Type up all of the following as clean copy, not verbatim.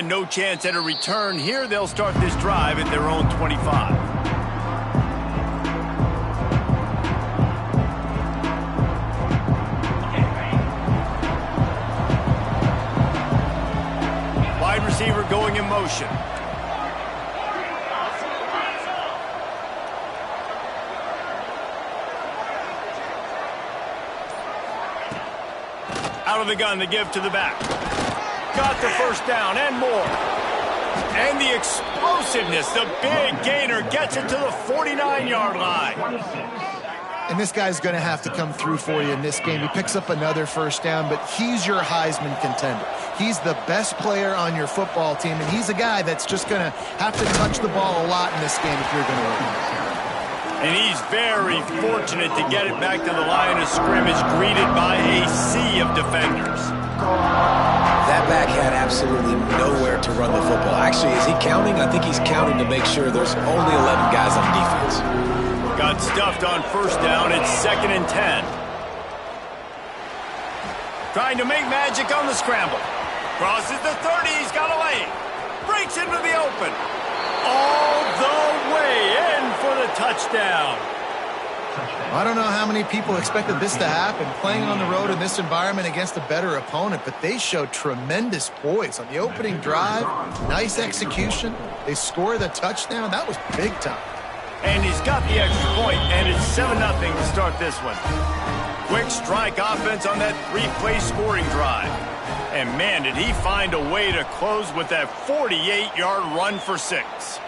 And no chance at a return here. They'll start this drive at their own 25. Wide receiver going in motion. Out of the gun to give to the back. Got the first down and more. And the explosiveness, the big gainer gets it to the 49-yard line. And this guy's going to have to come through for you in this game. He picks up another first down, but he's your Heisman contender. He's the best player on your football team, and he's a guy that's just going to have to touch the ball a lot in this game if you're going to win. And he's very fortunate to get it back to the line of scrimmage, greeted by a sea of defenders. That back had absolutely nowhere to run the football. Actually, is he counting? I think he's counting to make sure there's only 11 guys on defense. Got stuffed on first down. It's 2nd and 10. Trying to make magic on the scramble. Crosses the 30. He's got a lane. Breaks into the open. All the way in for the touchdown. I don't know how many people expected this to happen, playing on the road in this environment against a better opponent, but they showed tremendous poise on the opening drive. Nice execution. They score the touchdown. That was big time. And he's got the extra point, and it's 7-0 to start this one. Quick strike offense on that 3-play scoring drive. And man, did he find a way to close with that 48-yard run for 6.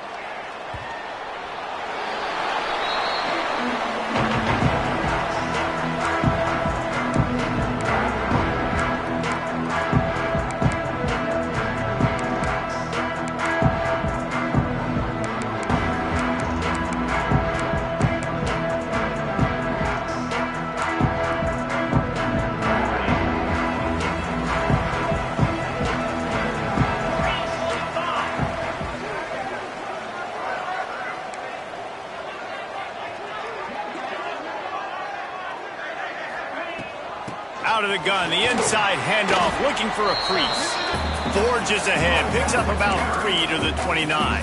Out of the gun, the inside handoff, looking for a crease. Forges ahead, picks up about 3 to the 29.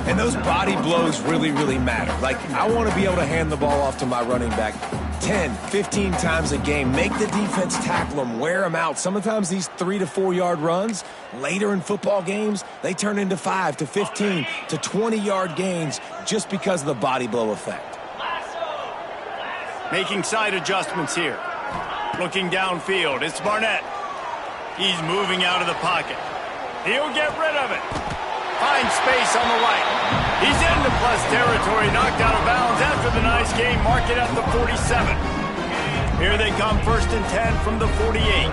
And those body blows really, really matter. Like, I want to be able to hand the ball off to my running back 10, 15 times a game. Make the defense tackle them, wear them out. Sometimes these 3 to 4 yard runs, later in football games, they turn into 5 to 15 to 20-yard gains just because of the body blow effect. Making side adjustments here. Looking downfield, it's Barnett. He's moving out of the pocket. He'll get rid of it. Finds space on the right. He's into plus territory, knocked out of bounds after the nice game. Mark it at the 47. Here they come, 1st and 10 from the 48.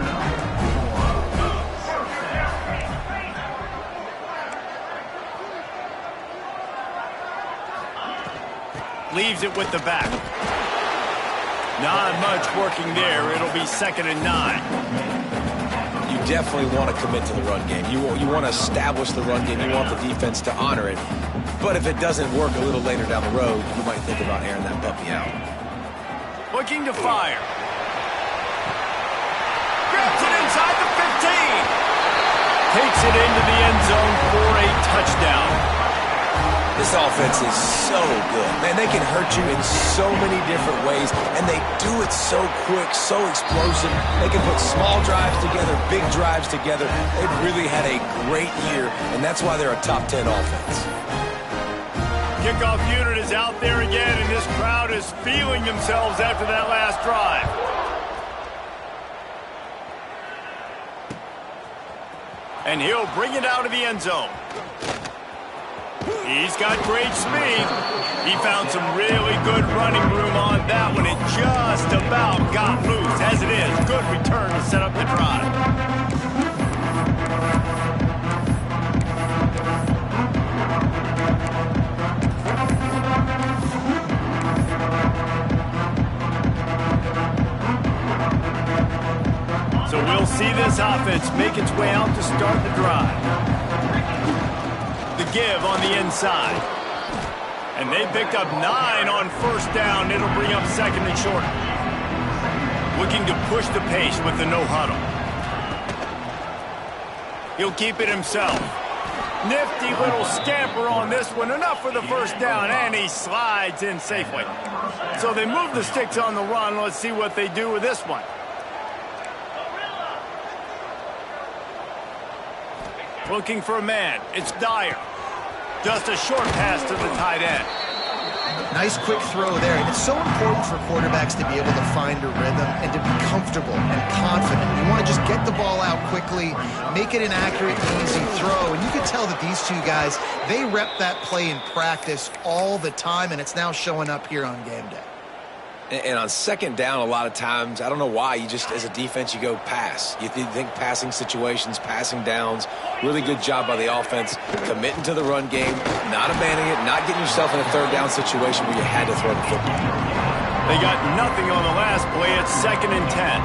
Leaves it with the back. Not much working there. It'll be 2nd and 9. You definitely want to commit to the run game. You want to establish the run game. You want the defense to honor it. But if it doesn't work a little later down the road, you might think about airing that puppy out. Looking to fire. Grabs it inside the 15. Takes it into the end zone for a touchdown. This offense is so good. Man, they can hurt you in so many different ways, and they do it so quick, so explosive. They can put small drives together, big drives together. They've really had a great year, and that's why they're a top 10 offense. Kickoff unit is out there again, and this crowd is feeling themselves after that last drive. And he'll bring it out of the end zone. He's got great speed. He found some really good running room on that one. It just about got loose. As it is, good return to set up the drive. So we'll see this offense make its way out to start the drive. The give on the inside. And they picked up 9 on first down. It'll bring up 2nd and short. Looking to push the pace with the no huddle. He'll keep it himself. Nifty little scamper on this one. Enough for the first down, and he slides in safely. So they move the sticks on the run. Let's see what they do with this one. Looking for a man. It's Dyer. Just a short pass to the tight end. Nice quick throw there, and it's so important for quarterbacks to be able to find a rhythm and to be comfortable and confident. You want to just get the ball out quickly, make it an accurate, easy throw, and you can tell that these two guys, they rep that play in practice all the time, and it's now showing up here on game day. And on second down, a lot of times, I don't know why, you just, as a defense, you go pass. You think passing situations, passing downs. Really good job by the offense, committing to the run game, not abandoning it, not getting yourself in a third down situation where you had to throw the football. They got nothing on the last play. It's 2nd and 10.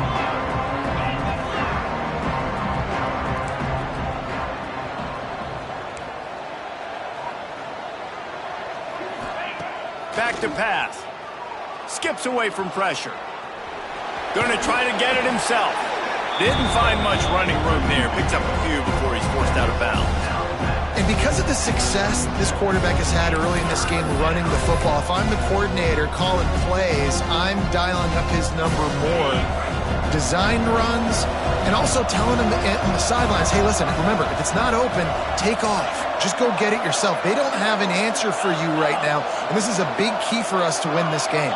Back to pass. Skips away from pressure. Going to try to get it himself. Didn't find much running room there. Picks up a few before he's forced out of bounds. And because of the success this quarterback has had early in this game running the football, if I'm the coordinator calling plays, I'm dialing up his number more. Design runs, and also telling him on the sidelines, hey, listen, remember, if it's not open, take off. Just go get it yourself. They don't have an answer for you right now, and this is a big key for us to win this game.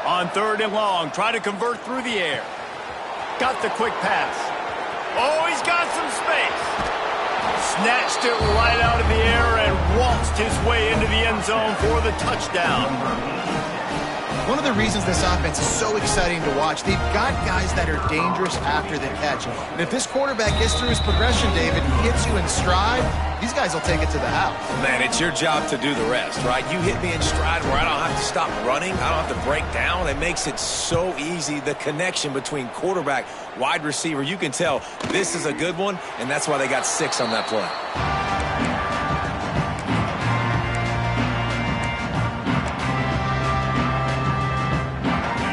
On 3rd and long, try to convert through the air. Got the quick pass. Oh, he's got some space. Snatched it right out of the air and waltzed his way into the end zone for the touchdown. One of the reasons this offense is so exciting to watch, they've got guys that are dangerous after the catch. And if this quarterback gets through his progression, David, hits you in stride, these guys will take it to the house. Man, it's your job to do the rest, right? You hit me in stride where I don't have to stop running. I don't have to break down. It makes it so easy. The connection between quarterback, wide receiver, you can tell this is a good one, and that's why they got 6 on that play.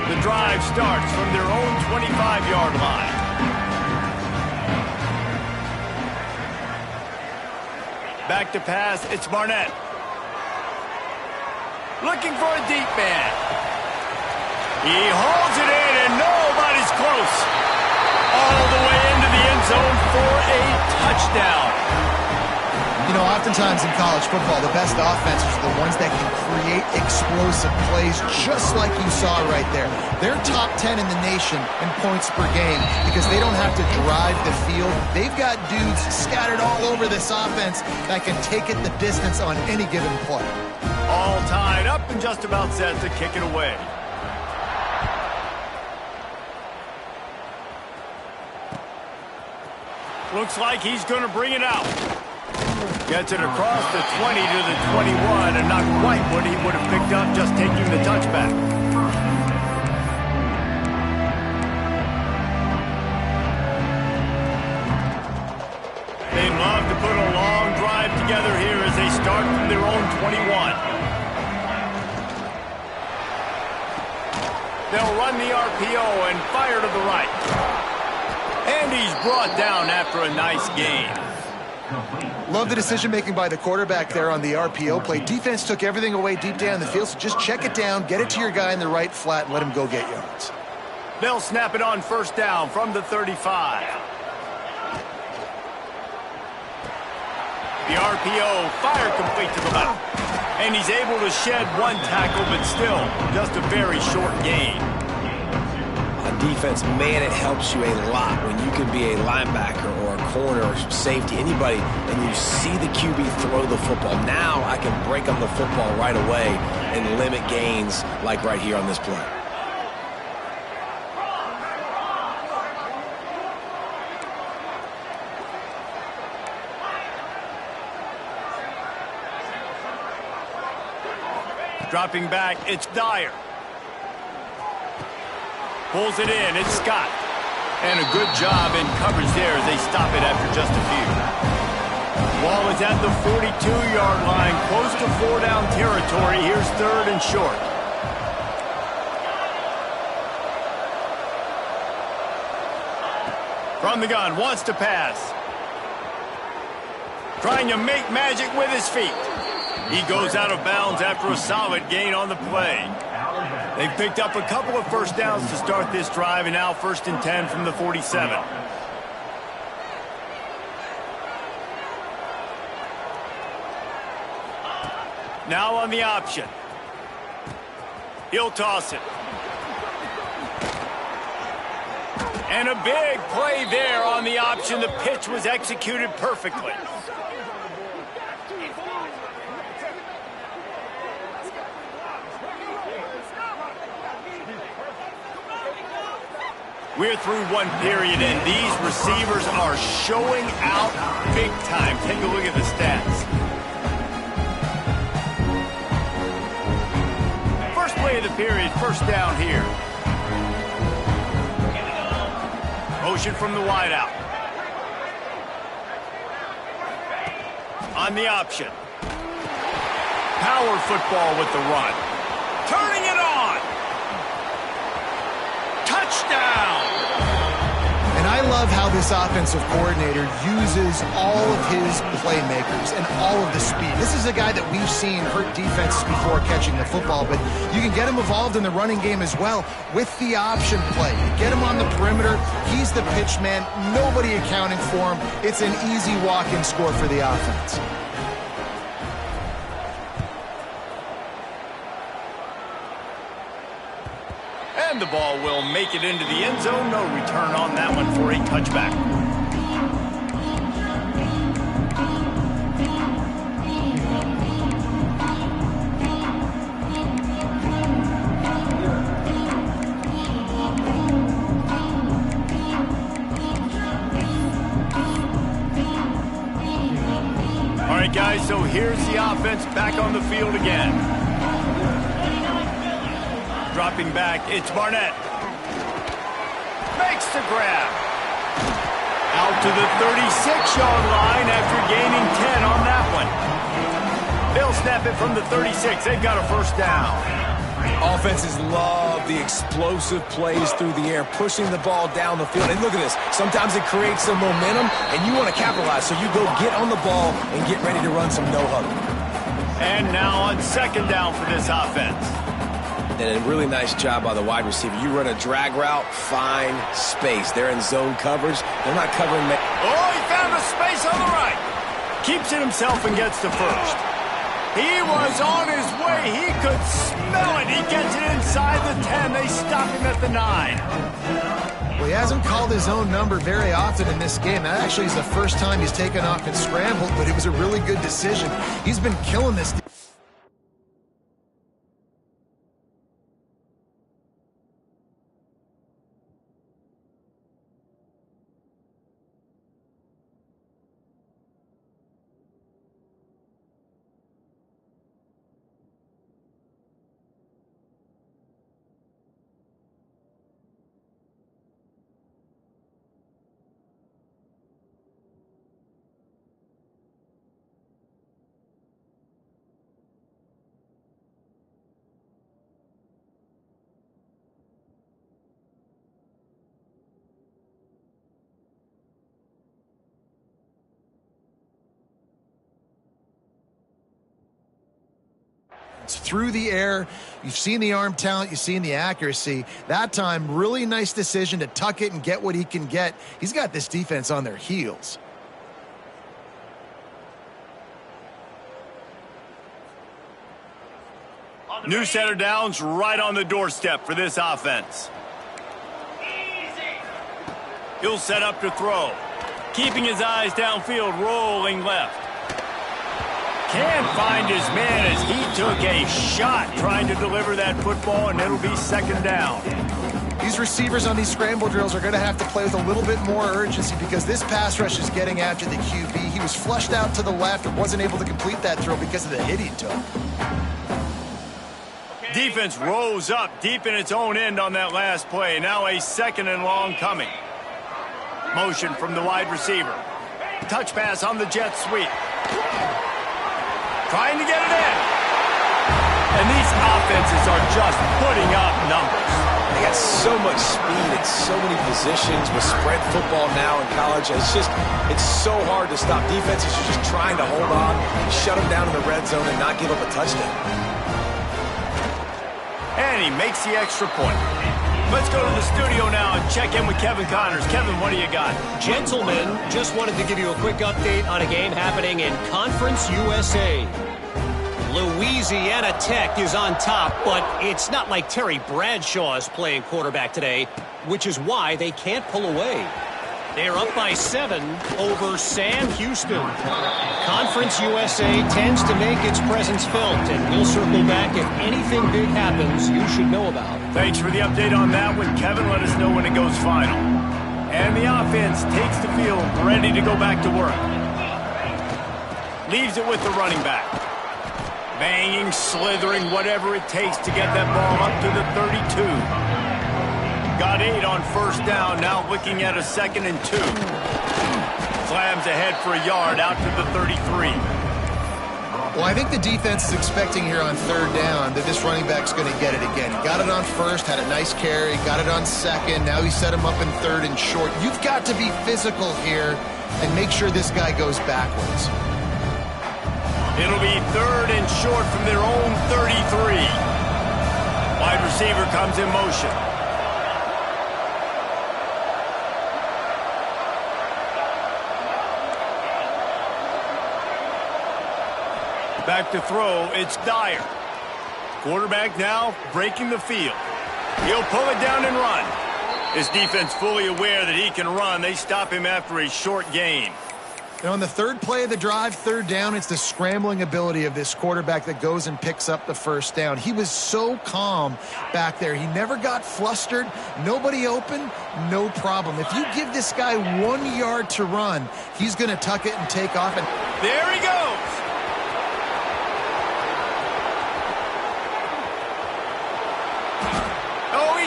The drive starts from their own 25-yard line. Back to pass, it's Barnett. Looking for a deep man. He hauls it in, and nobody's close. All the way into the end zone for a touchdown. You know, oftentimes in college football, the best offenses are the ones that can create explosive plays, just like you saw right there. They're top 10 in the nation in points per game because they don't have to drive the field. They've got dudes scattered all over this offense that can take it the distance on any given play. All tied up and just about set to kick it away. Looks like he's going to bring it out. Gets it across the 20 to the 21, and not quite what he would have picked up just taking the touchback. They'd love to put a long drive together here as they start from their own 21. They'll run the RPO and fire to the right. And he's brought down after a nice gain. Love the decision-making by the quarterback there on the RPO play. Defense took everything away deep down the field, so just check it down, get it to your guy in the right flat, and let him go get yards. They'll snap it on 1st down from the 35. The RPO fire complete to the left. And he's able to shed one tackle, but still just a very short gain. On defense, man, it helps you a lot when you can be a linebacker or a corner or safety, anybody, and you see the QB throw the football. Now I can break on the football right away and limit gains like right here on this play. Dropping back, it's Dyer. Pulls it in, it's Scott. And a good job in coverage there as they stop it after just a few. Ball is at the 42-yard line, close to 4-down territory. Here's 3rd and short. From the gun, wants to pass. Trying to make magic with his feet. He goes out of bounds after a solid gain on the play. They've picked up a couple of first downs to start this drive, and now 1st and 10 from the 47. Now on the option. He'll toss it. And a big play there on the option. The pitch was executed perfectly. We're through one period, and these receivers are showing out big time. Take a look at the stats. First play of the period, first down here. Motion from the wideout. On the option. Power football with the run. Turning it on. Touchdown. And I love how this offensive coordinator uses all of his playmakers and all of the speed. This is a guy that we've seen hurt defenses before catching the football, but you can get him involved in the running game as well with the option play. You get him on the perimeter. He's the pitch man. Nobody accounting for him. It's an easy walk-in score for the offense. And the ball will make it into the end zone. No return on that one for a touchback. All right, guys, so here's the offense back on the field again. Dropping back, it's Barnett. Makes the grab. Out to the 36-yard line after gaining 10 on that one. They'll snap it from the 36. They've got a first down. Offenses love the explosive plays through the air, pushing the ball down the field. And look at this. Sometimes it creates some momentum, and you want to capitalize. So you go get on the ball and get ready to run some no-huddle. And now on second down for this offense. And a really nice job by the wide receiver. You run a drag route, find space. They're in zone coverage. They're not covering. Oh, he found a space on the right. Keeps it himself and gets the first. He was on his way. He could smell it. He gets it inside the 10. They stop him at the 9. Well, he hasn't called his own number very often in this game. That actually is the first time he's taken off and scrambled, but it was a really good decision. He's been killing this. It's through the air. You've seen the arm talent. You've seen the accuracy. That time, really nice decision to tuck it and get what he can get. He's got this defense on their heels. New set of downs right on the doorstep for this offense. He'll set up to throw. Keeping his eyes downfield, rolling left. Can't find his man as he took a shot trying to deliver that football, and it'll be second down. These receivers on these scramble drills are going to have to play with a little bit more urgency because this pass rush is getting after the QB. He was flushed out to the left and wasn't able to complete that throw because of the hit he took. Defense rose up deep in its own end on that last play. Now a second and long coming. Motion from the wide receiver. Touch pass on the jet sweep. Trying to get it in. And these offenses are just putting up numbers. They got so much speed and so many positions with spread football now in college. It's so hard to stop. Defenses are just trying to hold on, shut them down in the red zone, and not give up a touchdown. And he makes the extra point. Let's go to the studio now and check in with Kevin Connors. Kevin, what do you got? Gentlemen, just wanted to give you a quick update on a game happening in Conference USA. Louisiana Tech is on top, but it's not like Terry Bradshaw is playing quarterback today, which is why they can't pull away. They're up by 7 over Sam Houston. Conference USA tends to make its presence felt, and we'll circle back if anything big happens you should know about. Thanks for the update on that one, Kevin. Let us know when it goes final. And the offense takes the field, ready to go back to work. Leaves it with the running back. Banging, slithering, whatever it takes to get that ball up to the 32. Got 8 on first down, now looking at a 2nd and 2. Slams ahead for a yard out to the 33. Well, I think the defense is expecting here on 3rd down that this running back's going to get it again. Got it on 1st, had a nice carry, got it on 2nd. Now he set him up in 3rd and short. You've got to be physical here and make sure this guy goes backwards. It'll be 3rd and short from their own 33. Wide receiver comes in motion. Back to throw, it's Dyer. Quarterback now breaking the field. He'll pull it down and run. His defense fully aware that he can run. They stop him after a short gain. And on the 3rd play of the drive, 3rd down, it's the scrambling ability of this quarterback that goes and picks up the 1st down. He was so calm back there. He never got flustered. Nobody open, no problem. If you give this guy 1 yard to run, he's going to tuck it and take off. And there he goes.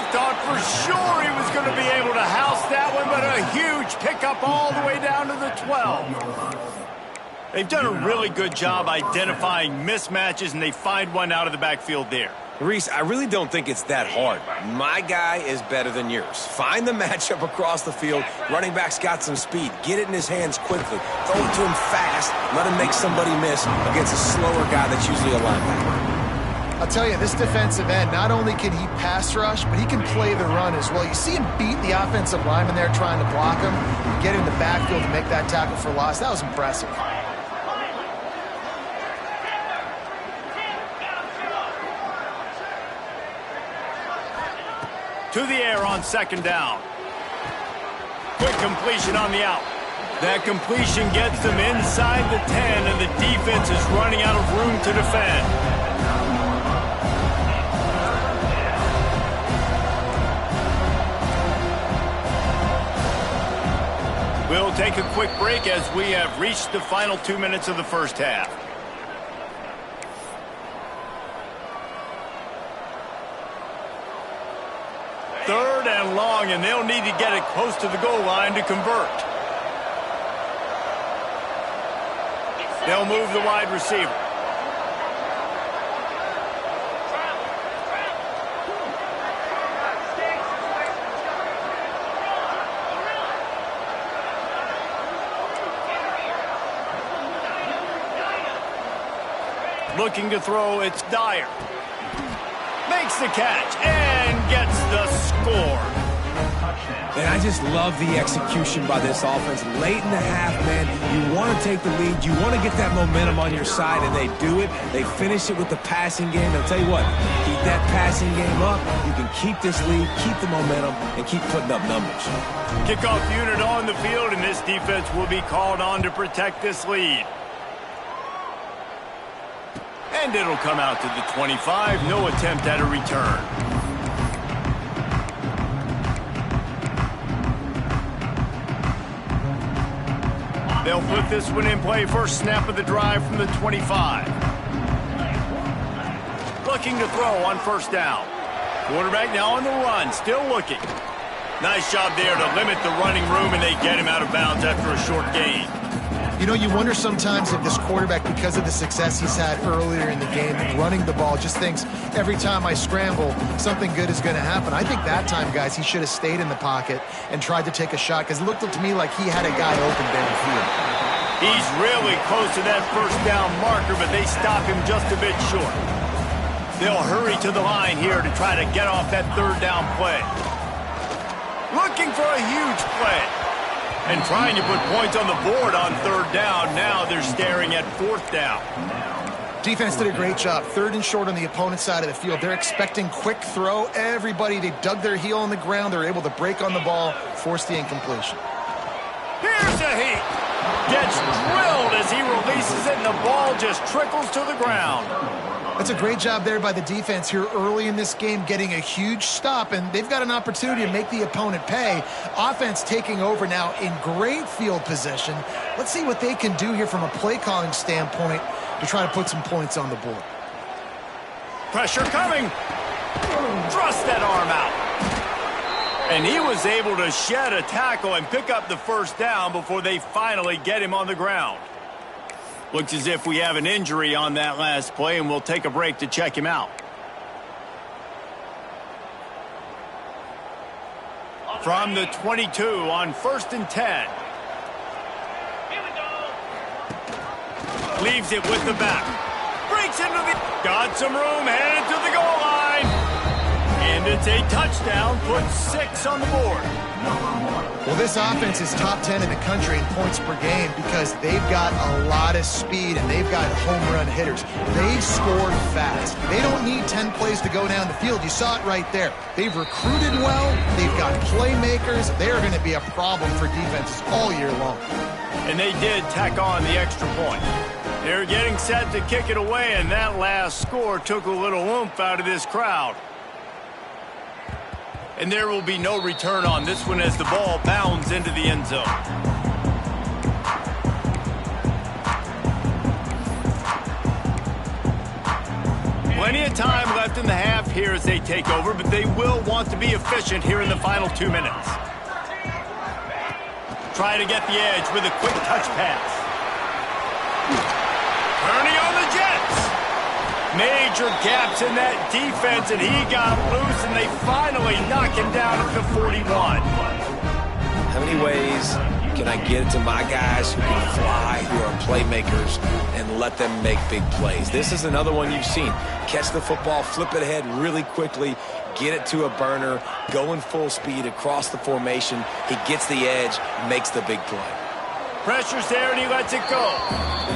Thought for sure he was going to be able to house that one, but a huge pickup all the way down to the 12. They've done a really good job identifying mismatches, and they find one out of the backfield there. Reese, I really don't think it's that hard. My guy is better than yours. Find the matchup across the field. Running back's got some speed. Get it in his hands quickly. Throw it to him fast. Let him make somebody miss against a slower guy that's usually a linebacker. I'll tell you, this defensive end, not only can he pass rush, but he can play the run as well. You see him beat the offensive lineman there trying to block him, get in the backfield to make that tackle for loss. That was impressive. To the air on 2nd down. Quick completion on the out. That completion gets them inside the 10, and the defense is running out of room to defend. We'll take a quick break as we have reached the final 2 minutes of the 1st half. Third and long, and they'll need to get it close to the goal line to convert. They'll move the wide receiver. Looking to throw, it's Dyer. Makes the catch and gets the score. And I just love the execution by this offense. Late in the half, man, you want to take the lead. You want to get that momentum on your side, and they do it. They finish it with the passing game. And I'll tell you what, keep that passing game up. You can keep this lead, keep the momentum, and keep putting up numbers. Kickoff unit on the field, and this defense will be called on to protect this lead. And it'll come out to the 25. No attempt at a return. They'll put this one in play. First snap of the drive from the 25. Looking to throw on 1st down. Quarterback now on the run. Still looking. Nice job there to limit the running room, and they get him out of bounds after a short gain. You know, you wonder sometimes if this quarterback, because of the success he's had earlier in the game, running the ball, just thinks every time I scramble, something good is going to happen. I think that time, guys, he should have stayed in the pocket and tried to take a shot, because it looked to me like he had a guy open downfield. He's really close to that first down marker, but they stop him just a bit short. They'll hurry to the line here to try to get off that third down play. Looking for a huge play. And trying to put points on the board on third down. Now they're staring at fourth down. Defense did a great job. Third and short on the opponent's side of the field. They're expecting quick throw. Everybody, they dug their heel on the ground. They're able to break on the ball, force the incompletion. Here's a heat. Gets drilled as he releases it, and the ball just trickles to the ground. That's a great job there by the defense here early in this game, getting a huge stop, and they've got an opportunity to make the opponent pay. Offense taking over now in great field position. Let's see what they can do here from a play calling standpoint to try to put some points on the board. Pressure coming. Thrust that arm out. And he was able to shed a tackle and pick up the first down before they finally get him on the ground. Looks as if we have an injury on that last play, and we'll take a break to check him out. From the 22 on 1st and 10. Leaves it with the back. Breaks into the... Got some room, headed to the goal line. And it's a touchdown, puts 6 on the board. Well, this offense is top 10 in the country in points per game because they've got a lot of speed and they've got home run hitters. They score fast. They don't need 10 plays to go down the field. You saw it right there. They've recruited well. They've got playmakers. They're going to be a problem for defenses all year long. And they did tack on the extra point. They're getting set to kick it away, and that last score took a little oomph out of this crowd. And there will be no return on this one as the ball bounds into the end zone. Plenty of time left in the half here as they take over, but they will want to be efficient here in the final 2 minutes. Try to get the edge with a quick touch pass. Turning on the Jets. Major gaps in that defense, and he got loose, and they finally knock him down at the 41. How many ways can I get it to my guys who can fly, who are playmakers, and let them make big plays? This is another one you've seen. Catch the football, flip it ahead really quickly, get it to a burner, go in full speed across the formation. He gets the edge, makes the big play. Pressure's there, and he lets it go.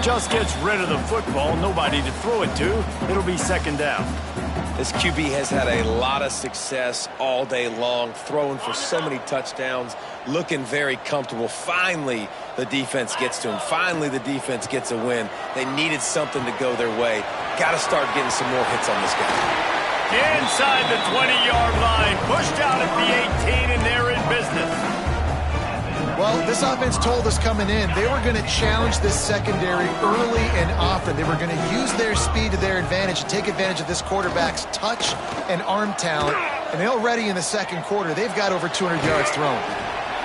Just gets rid of the football. Nobody to throw it to. It'll be second down. This QB has had a lot of success all day long, throwing for so many touchdowns, looking very comfortable. Finally, the defense gets to him. Finally, the defense gets a win. They needed something to go their way. Got to start getting some more hits on this guy. Inside the 20-yard line, pushed out at the 18, and they're in business. Well, this offense told us coming in they were going to challenge this secondary early and often. They were going to use their speed to their advantage and take advantage of this quarterback's touch and arm talent. And already in the second quarter, they've got over 200 yards thrown.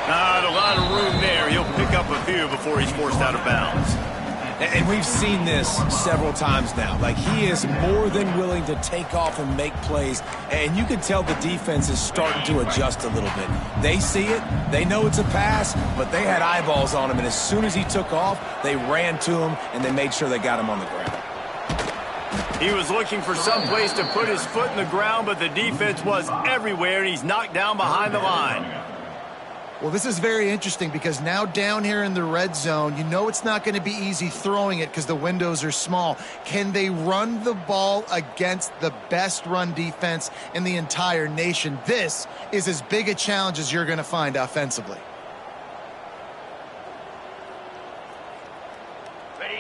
Not a lot of room there. He'll pick up a few before he's forced out of bounds. And we've seen this several times now. Like, he is more than willing to take off and make plays. And you can tell the defense is starting to adjust a little bit. They see it. They know it's a pass, but they had eyeballs on him. And as soon as he took off, they ran to him, and they made sure they got him on the ground. He was looking for some place to put his foot in the ground, but the defense was everywhere, and he's knocked down behind the line. Well, this is very interesting because now down here in the red zone, you know it's not going to be easy throwing it because the windows are small. Can they run the ball against the best run defense in the entire nation? This is as big a challenge as you're going to find offensively.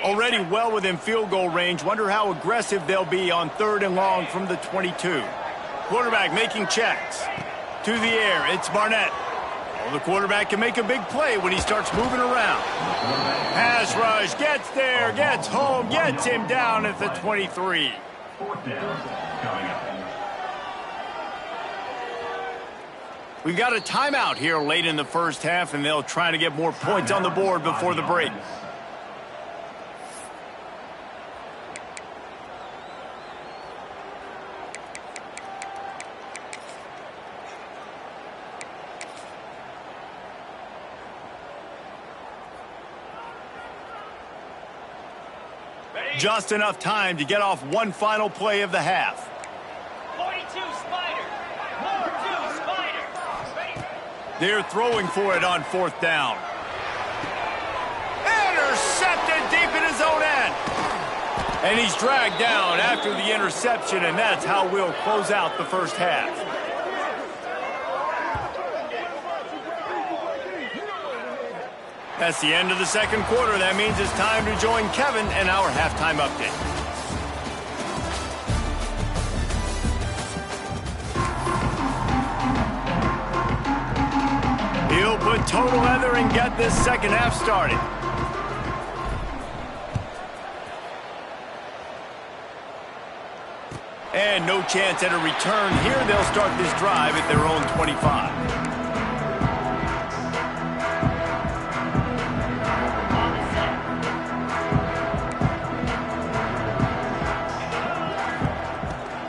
Already well within field goal range. Wonder how aggressive they'll be on 3rd and long from the 22. Quarterback making checks. To the air, it's Barnett. The quarterback can make a big play when he starts moving around. Pass rush, gets there, gets home, gets him down at the 23. We've got a timeout here late in the first half, and they'll try to get more points on the board before the break. Just enough time to get off one final play of the half. 42 Spider. More 2 Spider. They're throwing for it on fourth down. Intercepted deep in his own end. And he's dragged down after the interception, and that's how we'll close out the first half. That's the end of the second quarter. That means it's time to join Kevin in our halftime update. He'll put total leather and get this second half started. And no chance at a return here. They'll start this drive at their own 25.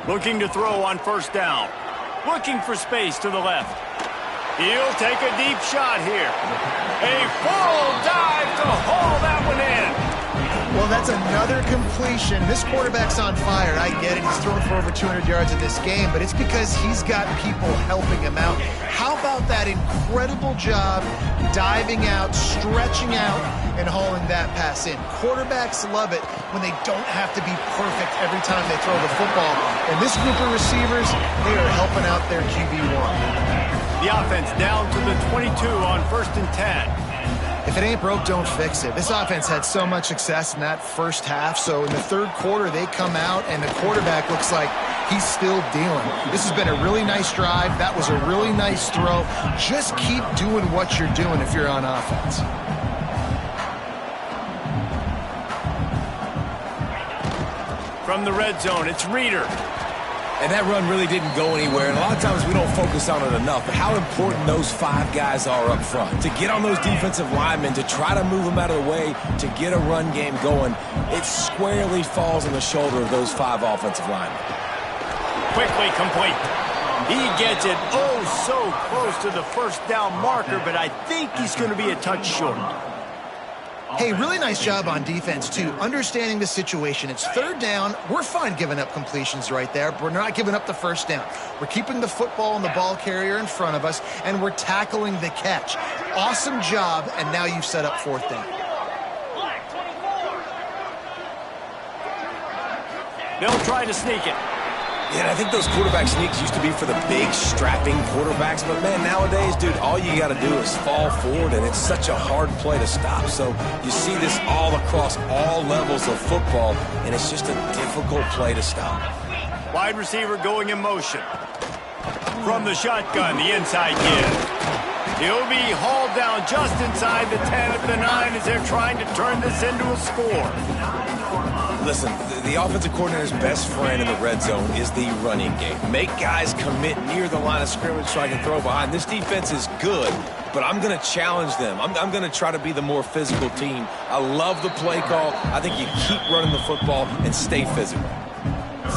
Looking to throw on first down. Looking for space to the left. He'll take a deep shot here. A full dive to haul that one in. Well, that's another completion. This quarterback's on fire. I get it. He's thrown for over 200 yards in this game, but it's because he's got people helping him out. How about that incredible job diving out, stretching out, and hauling that pass in? Quarterbacks love it when they don't have to be perfect every time they throw the football. And this group of receivers, they are helping out their QB1. The offense down to the 22 on 1st and 10. If it ain't broke, don't fix it. This offense had so much success in that first half, so in the third quarter, they come out, and the quarterback looks like he's still dealing. This has been a really nice drive. That was a really nice throw. Just keep doing what you're doing if you're on offense. From the red zone, it's Reeder. And that run really didn't go anywhere, and a lot of times we don't focus on it enough, but how important those 5 guys are up front. To get on those defensive linemen, to try to move them out of the way, to get a run game going, it squarely falls on the shoulder of those 5 offensive linemen. Quickly complete. He gets it oh so close to the first down marker, but I think he's going to be a touch short. Hey, really nice job on defense, too. Understanding the situation. It's third down. We're fine giving up completions right there, but we're not giving up the first down. We're keeping the football and the ball carrier in front of us, and we're tackling the catch. Awesome job, and now you've set up fourth down. They'll try to sneak it. Yeah, and I think those quarterback sneaks used to be for the big, strapping quarterbacks. But, man, nowadays, dude, all you got to do is fall forward, and it's such a hard play to stop. So you see this all across all levels of football, and it's just a difficult play to stop. Wide receiver going in motion. From the shotgun, the inside give. He'll be hauled down just inside the 10 at the 9 as they're trying to turn this into a score. Listen, the offensive coordinator's best friend in the red zone is the running game. Make guys commit near the line of scrimmage so I can throw behind. This defense is good, but I'm going to challenge them. I'm going to try to be the more physical team. I love the play call. I think you keep running the football and stay physical.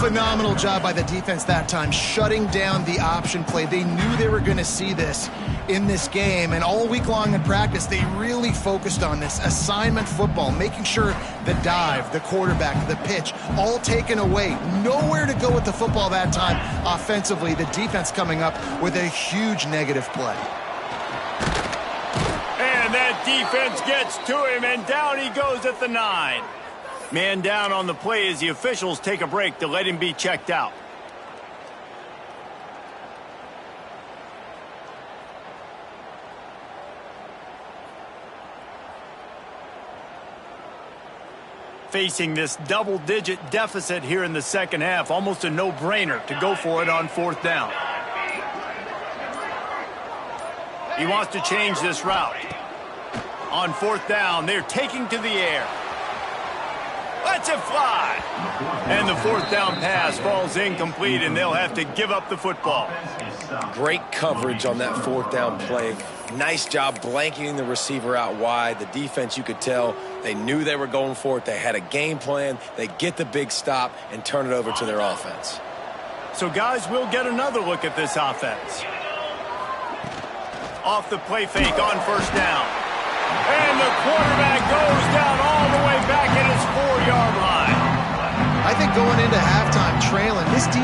Phenomenal job by the defense that time, shutting down the option play. They knew they were going to see this in this game, and all week long in practice, they really focused on this assignment football, making sure the dive, the quarterback, the pitch, all taken away. Nowhere to go with the football that time offensively. The defense coming up with a huge negative play. And that defense gets to him, and down he goes at the 9. Man down on the play as the officials take a break to let him be checked out. Facing this double-digit deficit here in the second half, almost a no-brainer to go for it on fourth down. He wants to change this route. On fourth down, they're taking to the air. Lets it fly. And the fourth down pass falls incomplete, and they'll have to give up the football. Great coverage on that fourth down play. Nice job blanketing the receiver out wide. The defense, you could tell, they knew they were going for it. They had a game plan. They get the big stop and turn it over to their offense. So, guys, we'll get another look at this offense. Off the play fake on first down. And the quarterback goes down all the way back at his 4-yard line.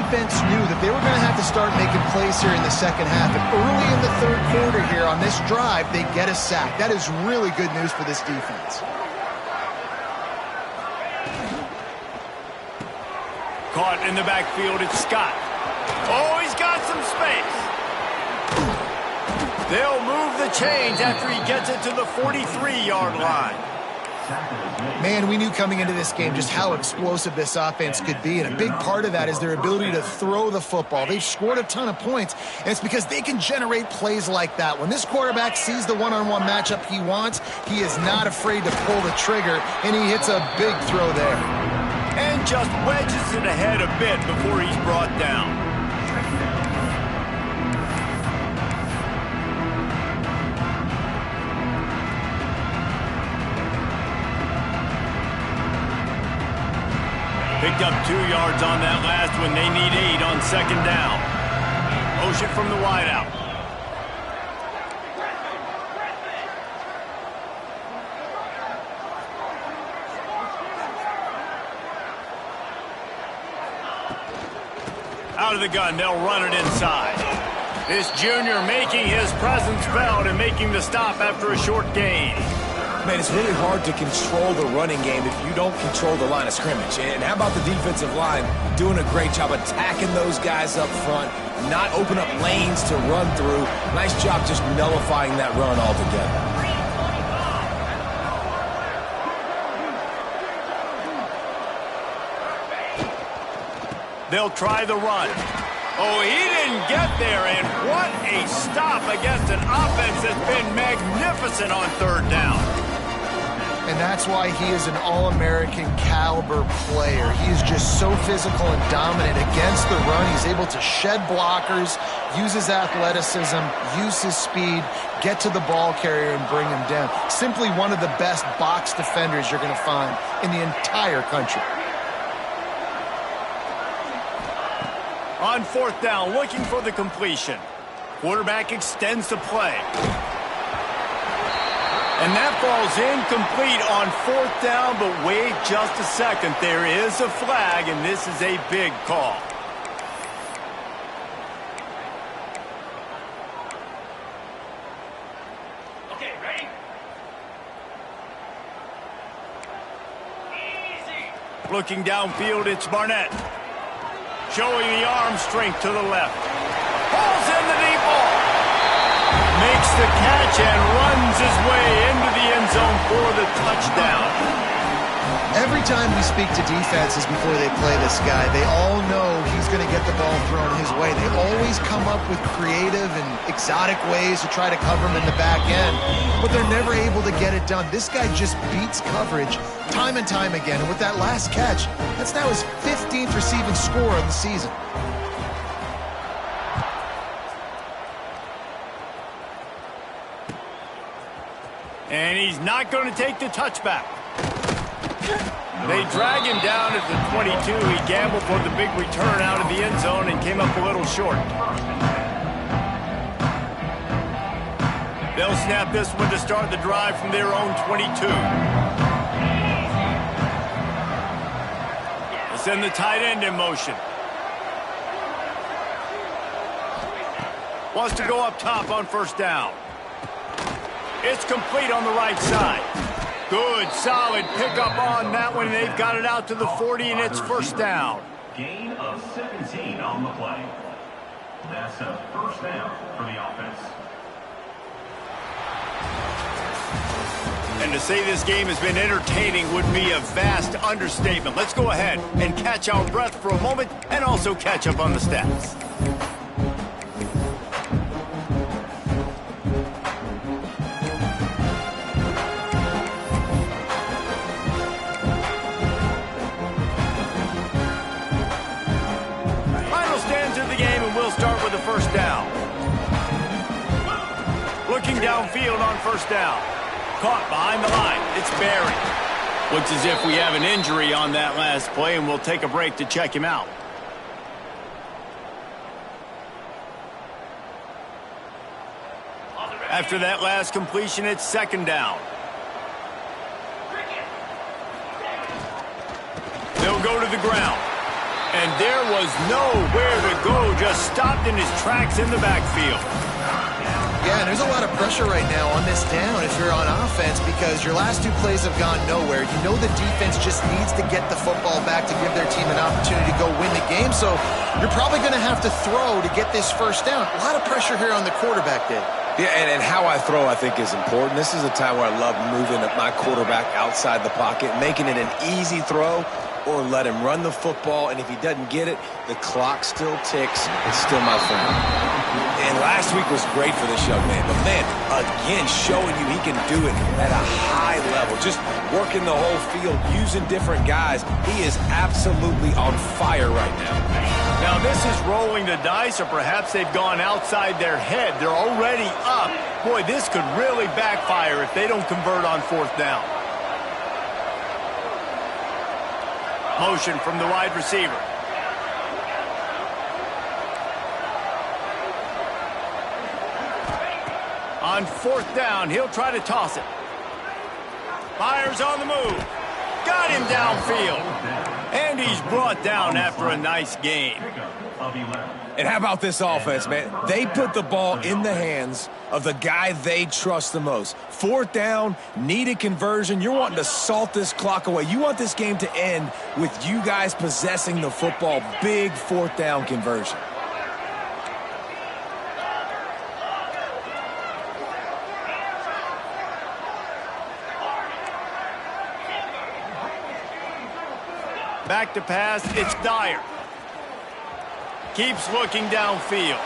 defense knew that they were going to have to start making plays here in the second half. And early in the third quarter here on this drive, they get a sack. That is really good news for this defense. Caught in the backfield, it's Scott. Oh, he's got some space. They'll move the chains after he gets it to the 43-yard line. Man, we knew coming into this game just how explosive this offense could be, and a big part of that is their ability to throw the football. They've scored a ton of points, and it's because they can generate plays like that. When this quarterback sees the one-on-one matchup he wants, he is not afraid to pull the trigger, and he hits a big throw there. And just wedges it ahead a bit before he's brought down. Picked up 2 yards on that last one. They need 8 on second down. Motion from the wideout. Out of the gun, they'll run it inside. This junior making his presence felt and making the stop after a short gain. Man, it's really hard to control the running game if you don't control the line of scrimmage. And how about the defensive line doing a great job attacking those guys up front, not open up lanes to run through. Nice job just nullifying that run altogether. They'll try the run. Oh, he didn't get there, and what a stop against an offense that's been magnificent on third down. And that's why he is an All-American caliber player. He is just so physical and dominant against the run. He's able to shed blockers, use his athleticism, use his speed, get to the ball carrier and bring him down. Simply one of the best box defenders you're going to find in the entire country. On fourth down, looking for the completion. Quarterback extends the play. And that ball's incomplete on fourth down, but wait just a second. There is a flag, and this is a big call. Okay, ready? Easy. Looking downfield, it's Barnett. Showing the arm strength to the left. Pulls in the deep ball. Makes the catch and runs his way into the end zone for the touchdown. Every time we speak to defenses before they play this guy, they all know he's going to get the ball thrown his way. They always come up with creative and exotic ways to try to cover him in the back end, but they're never able to get it done. This guy just beats coverage time and time again, and with that last catch, that's now his 15th receiving score of the season. And he's not going to take the touchback. They drag him down at the 22. He gambled for the big return out of the end zone and came up a little short. They'll snap this one to start the drive from their own 22. They'll send the tight end in motion. Wants to go up top on first down. It's complete on the right side. Good, solid pickup on that one. They've got it out to the 40, and it's first down. Gain of 17 on the play. That's a first down for the offense. And to say this game has been entertaining would be a vast understatement. Let's go ahead and catch our breath for a moment and also catch up on the stats. Start with the first down. Looking downfield on first down. Caught behind the line. It's Barry. Looks as if we have an injury on that last play, and we'll take a break to check him out. After that last completion, it's second down. They'll go to the ground. And there was nowhere to go, just stopped in his tracks in the backfield. Yeah, and there's a lot of pressure right now on this down if you're on offense because your last two plays have gone nowhere. You know the defense just needs to get the football back to give their team an opportunity to go win the game, so you're probably going to have to throw to get this first down. A lot of pressure here on the quarterback, Dave. Yeah, and how I throw, I think, is important. This is a time where I love moving my quarterback outside the pocket, making it an easy throw, or let him run the football, and if he doesn't get it, the clock still ticks. It's still my friend. And last week was great for this young man. But, man, again, showing you he can do it at a high level, just working the whole field, using different guys. He is absolutely on fire right now. Now, this is rolling the dice, or perhaps they've gone outside their head. They're already up. Boy, this could really backfire if they don't convert on fourth down. Motion from the wide receiver. On fourth down, he'll try to toss it. Fires on the move. Got him downfield. And he's brought down after a nice gain. And how about this offense, man? They put the ball in the hands of the guy they trust the most. Fourth down, needed conversion. You're wanting to salt this clock away. You want this game to end with you guys possessing the football. Big fourth down conversion. Back to pass, it's Dyer. Keeps looking downfield.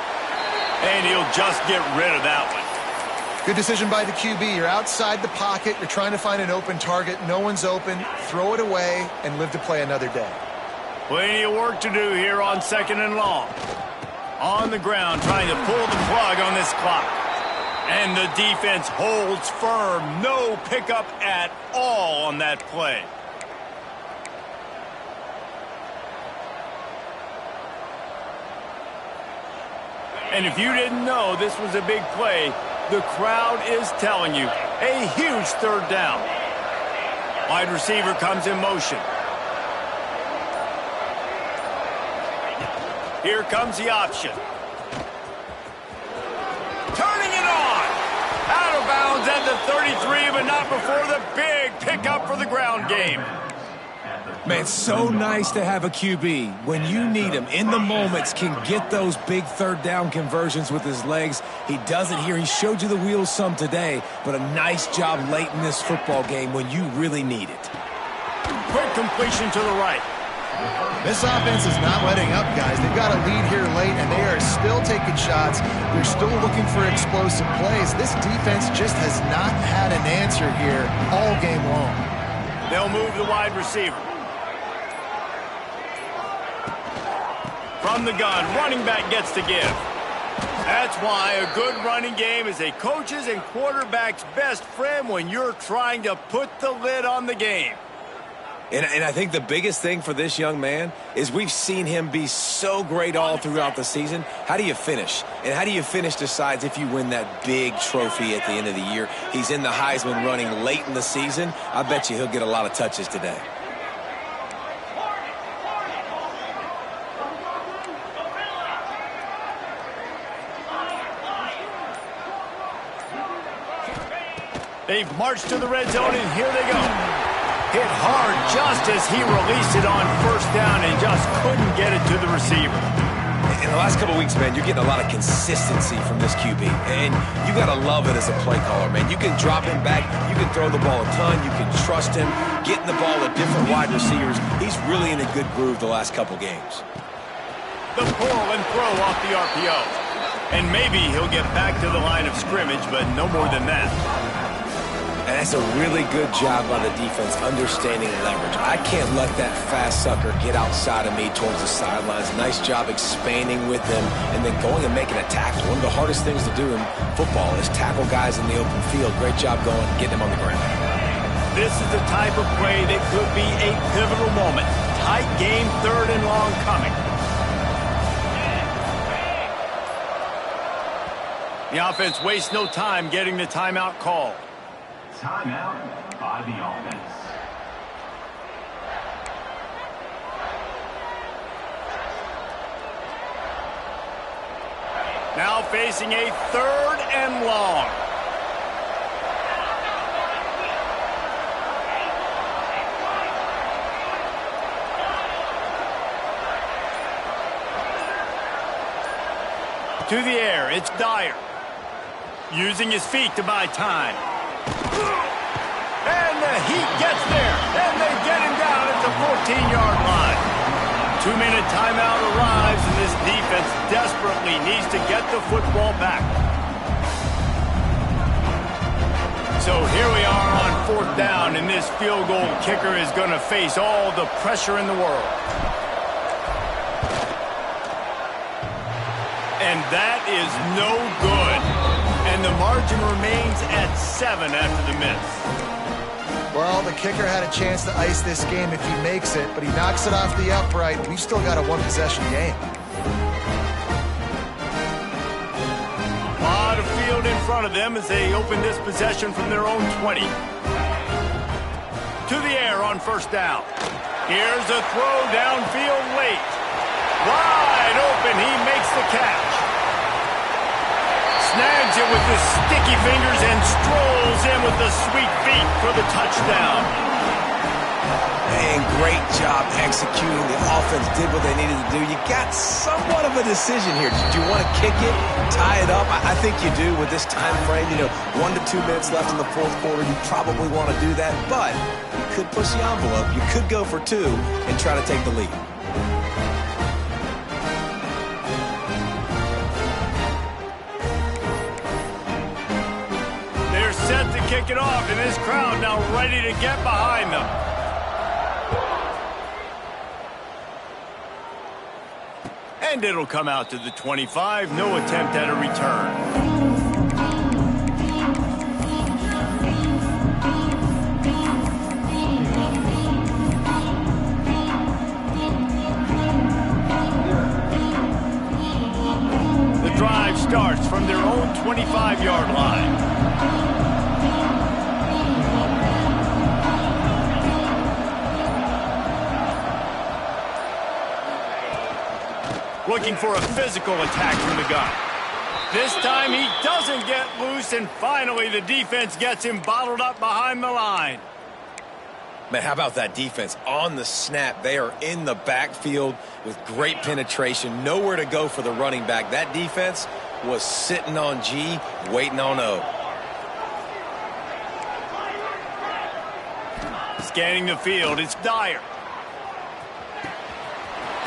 And he'll just get rid of that one. Good decision by the QB. You're outside the pocket. You're trying to find an open target. No one's open. Throw it away and live to play another day. Plenty of work to do here on second and long. On the ground, trying to pull the plug on this clock. And the defense holds firm. No pickup at all on that play. And if you didn't know this was a big play, the crowd is telling you. A huge third down. Wide receiver comes in motion. Here comes the option. Turning it on. Out of bounds at the 33, but not before the big pickup for the ground game. Man, so nice to have a QB. When you need him, in the moments, can get those big third down conversions with his legs. He does it here. He showed you the wheels some today, but a nice job late in this football game when you really need it. Quick completion to the right. This offense is not letting up, guys. They've got a lead here late, and they are still taking shots. They're still looking for explosive plays. This defense just has not had an answer here all game long. They'll move the wide receiver. From the gun, running back gets to give. That's why a good running game is a coach's and quarterback's best friend when you're trying to put the lid on the game. And I think the biggest thing for this young man is we've seen him be so great all throughout the season. How do you finish? And how do you finish decides if you win that big trophy at the end of the year. He's in the Heisman running late in the season. I bet you he'll get a lot of touches today. They've marched to the red zone, and here they go. Hit hard just as he released it on first down and just couldn't get it to the receiver. In the last couple of weeks, man, you're getting a lot of consistency from this QB. And you got to love it as a play caller, man. You can drop him back. You can throw the ball a ton. You can trust him. Getting the ball to different wide receivers. He's really in a good groove the last couple games. The pull and throw off the RPO. And maybe he'll get back to the line of scrimmage, but no more than that. And that's a really good job by the defense understanding leverage. I can't let that fast sucker get outside of me towards the sidelines. Nice job expanding with him and then going and making a tackle. One of the hardest things to do in football is tackle guys in the open field. Great job going and getting them on the ground. This is the type of play that could be a pivotal moment. Tight game, third and long coming. The offense wastes no time getting the timeout call. Timeout by the offense. Now facing a 3rd and long. To the air, it's Dyer. Using his feet to buy time. And the Heat gets there. And they get him down at the 14-yard line. 2-minute timeout arrives, and this defense desperately needs to get the football back. So here we are on 4th down, and this field goal kicker is going to face all the pressure in the world. And that is no good. And the margin remains at 7 after the miss. Well, the kicker had a chance to ice this game if he makes it, but he knocks it off the upright. We've still got a one-possession game. A lot of field in front of them as they open this possession from their own 20. To the air on 1st down. Here's a throw downfield late. Wide open, he makes the catch. Snags it with his sticky fingers and strolls in with the sweet feet for the touchdown. Man, great job executing. The offense did what they needed to do. You got somewhat of a decision here. Do you want to kick it, tie it up? I think you do with this time frame. 1 to 2 minutes left in the 4th quarter. You probably want to do that, but you could push the envelope. You could go for 2 and try to take the lead. Set to kick it off, and this crowd now ready to get behind them. And it'll come out to the 25. No attempt at a return. The drive starts from their own 25-yard line. Looking for a physical attack from the gun. This time he doesn't get loose, and finally the defense gets him bottled up behind the line. Man, how about that defense? On the snap, they are in the backfield with great penetration. Nowhere to go for the running back. That defense was sitting on G, waiting on O. Scanning the field, it's Dyer.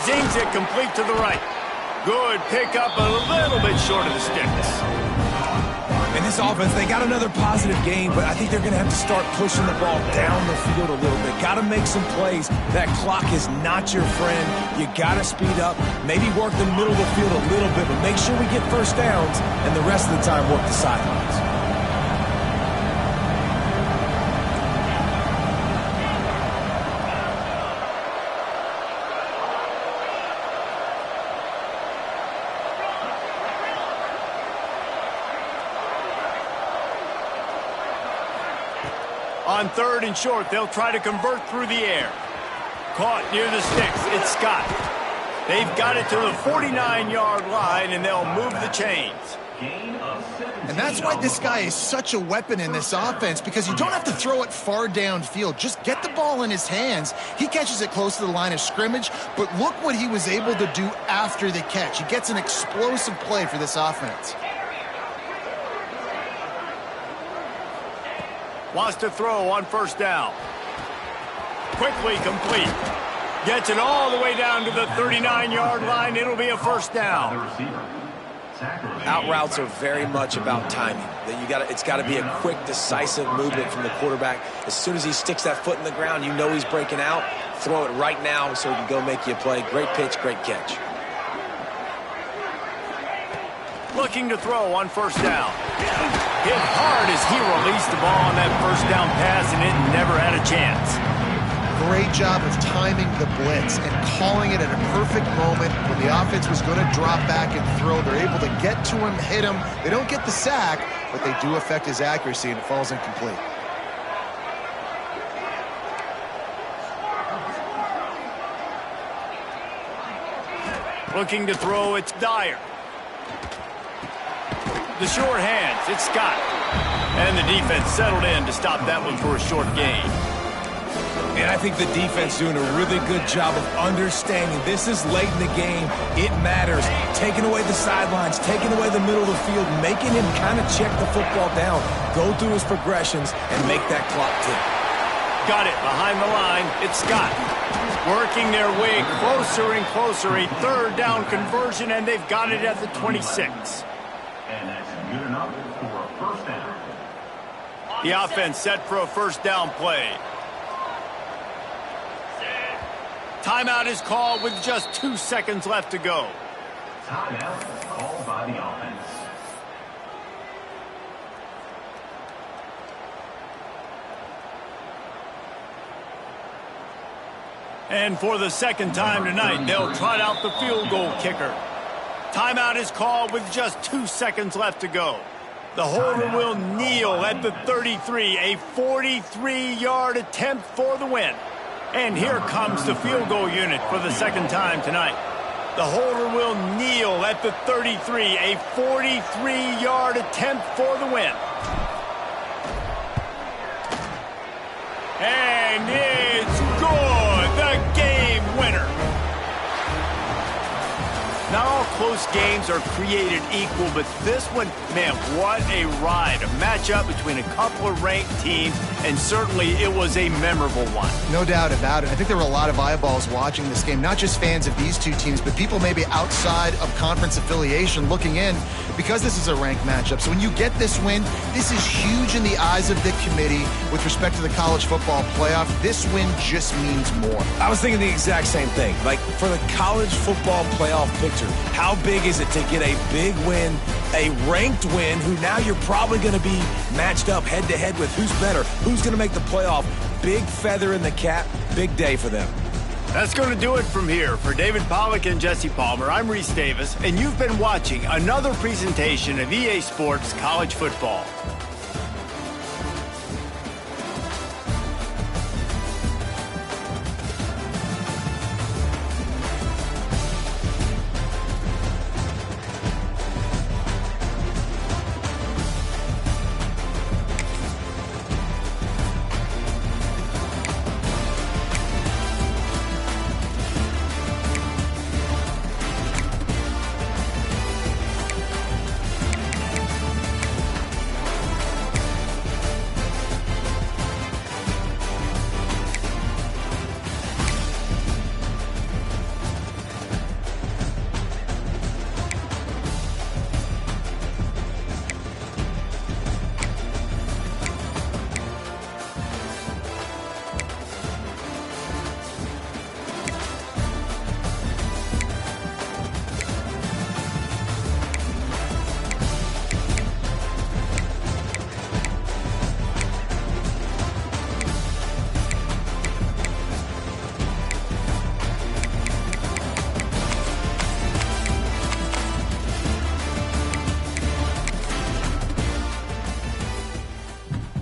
Zings it complete to the right. Good pickup, a little bit short of the sticks. In this offense, they got another positive game, but I think they're going to have to start pushing the ball down the field a little bit. Got to make some plays. That clock is not your friend. You got to speed up, maybe work the middle of the field a little bit, but make sure we get 1st downs, and the rest of the time work the sidelines. On 3rd and short, they'll try to convert through the air. Caught near the sticks, it's Scott. They've got it to the 49-yard line, and they'll move the chains. And that's why this guy is such a weapon in this offense, because you don't have to throw it far downfield. Just get the ball in his hands. He catches it close to the line of scrimmage, but look what he was able to do after the catch. He gets an explosive play for this offense. Wants to throw on 1st down. Quickly complete. Gets it all the way down to the 39-yard line. It'll be a 1st down. Out routes are very much about timing. It's got to be a quick, decisive movement from the quarterback. As soon as he sticks that foot in the ground, you know he's breaking out. Throw it right now so he can go make you a play. Great pitch, great catch. Looking to throw on 1st down. Hit hard as he released the ball on that 1st down pass, and it never had a chance. Great job of timing the blitz and calling it at a perfect moment when the offense was going to drop back and throw. They're able to get to him, hit him. They don't get the sack, but they do affect his accuracy, and it falls incomplete. Looking to throw, it's Dyer. The sure hands, it's Scott. And the defense settled in to stop that one for a short gain. And I think the defense doing a really good job of understanding this is late in the game. It matters. Taking away the sidelines, taking away the middle of the field, making him kind of check the football down, go through his progressions, and make that clock tick. Got it behind the line. It's Scott. Working their way closer and closer. A third down conversion, and they've got it at the 26. And that's good enough for a first down. The offense set for a first down play. Timeout is called with just 2 seconds left to go. Timeout called by the offense. And for the second time tonight, they'll trot out the field goal kicker. Timeout is called with just 2 seconds left to go. The holder will kneel at the 33, a 43-yard attempt for the win. And here comes the field goal unit for the second time tonight. The holder will kneel at the 33, a 43-yard attempt for the win. And it's good, the game winner. Not all close games are created equal, but this one, man, what a ride. A matchup between a couple of ranked teams, and certainly it was a memorable one. No doubt about it. I think there were a lot of eyeballs watching this game, not just fans of these two teams, but people maybe outside of conference affiliation looking in because this is a ranked matchup. So when you get this win, this is huge in the eyes of the committee with respect to the college football playoff. This win just means more. I was thinking the exact same thing. Like, for the college football playoff picture, how big is it to get a big win, a ranked win, who now you're probably going to be matched up head-to-head with who's better, who's going to make the playoff. Big feather in the cap, big day for them. That's going to do it from here. For David Pollack and Jesse Palmer, I'm Reese Davis, and you've been watching another presentation of EA Sports College Football.